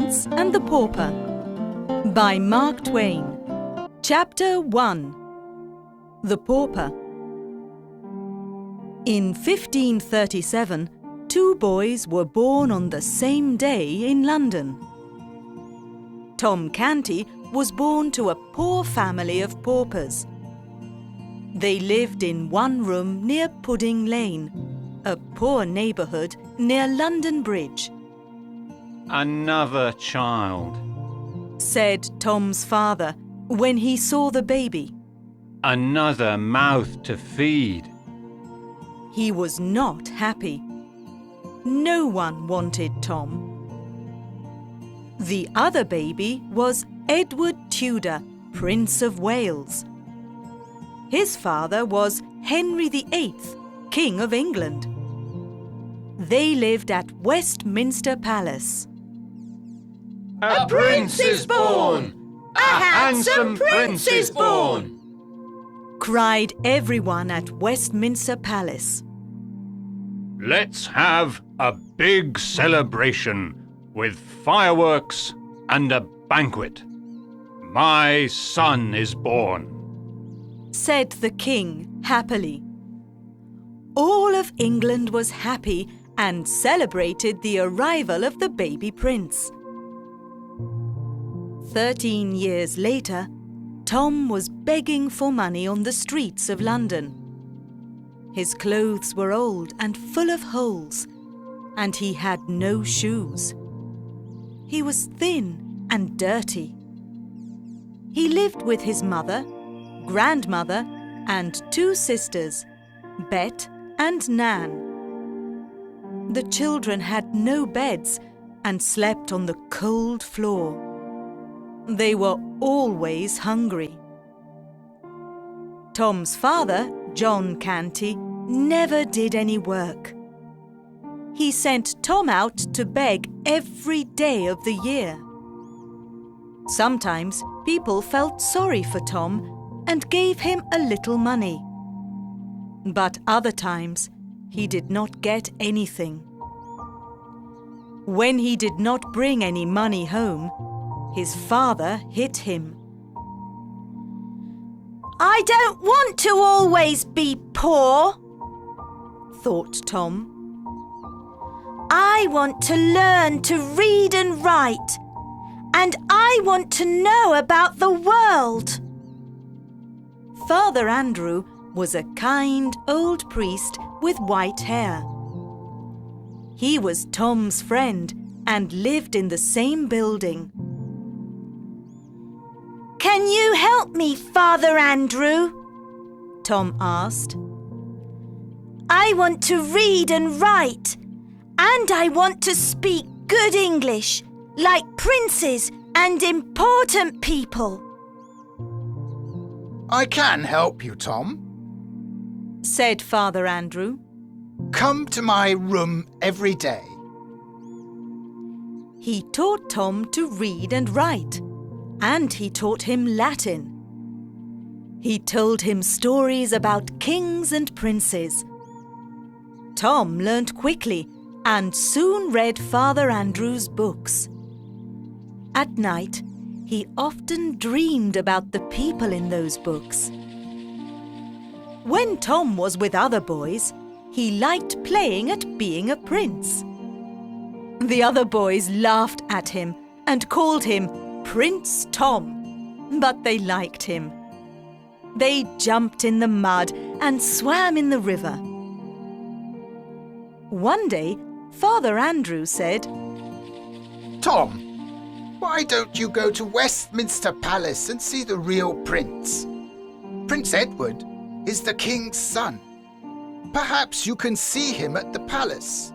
Prince and the Pauper by Mark Twain. Chapter 1. The Pauper. In 1537, two boys were born on the same day in London. Tom Canty was born to a poor family of paupers. They lived in one room near Pudding Lane, a poor neighbourhood near London Bridge. "Another child," said Tom's father when he saw the baby. "Another mouth to feed." He was not happy. No one wanted Tom. The other baby was Edward Tudor, Prince of Wales. His father was Henry VIII, King of England. They lived at Westminster Palace. "A prince is born! A handsome prince is born!" cried everyone at Westminster Palace. "Let's have a big celebration with fireworks and a banquet. My son is born," said the king happily. All of England was happy and celebrated the arrival of the baby prince. 13 years later, Tom was begging for money on the streets of London. His clothes were old and full of holes, and he had no shoes. He was thin and dirty. He lived with his mother, grandmother, and two sisters, Bet and Nan. The children had no beds and slept on the cold floor. They were always hungry. Tom's father, John Canty, never did any work. He sent Tom out to beg every day of the year. Sometimes people felt sorry for Tom and gave him a little money. But other times, he did not get anything. When he did not bring any money home, his father hit him. "I don't want to always be poor," thought Tom. "I want to learn to read and write, and I want to know about the world." Father Andrew was a kind old priest with white hair. He was Tom's friend and lived in the same building. "Can you help me, Father Andrew?" Tom asked. "I want to read and write, and I want to speak good English, like princes and important people." "I can help you, Tom," said Father Andrew. "Come to my room every day." He taught Tom to read and write, and he taught him Latin. He told him stories about kings and princes. Tom learnt quickly and soon read Father Andrew's books. At night, he often dreamed about the people in those books. When Tom was with other boys, he liked playing at being a prince. The other boys laughed at him and called him Prince Tom, but they liked him. They jumped in the mud and swam in the river. One day, Father Andrew said, "Tom, why don't you go to Westminster Palace and see the real prince? Prince Edward is the king's son. Perhaps you can see him at the palace."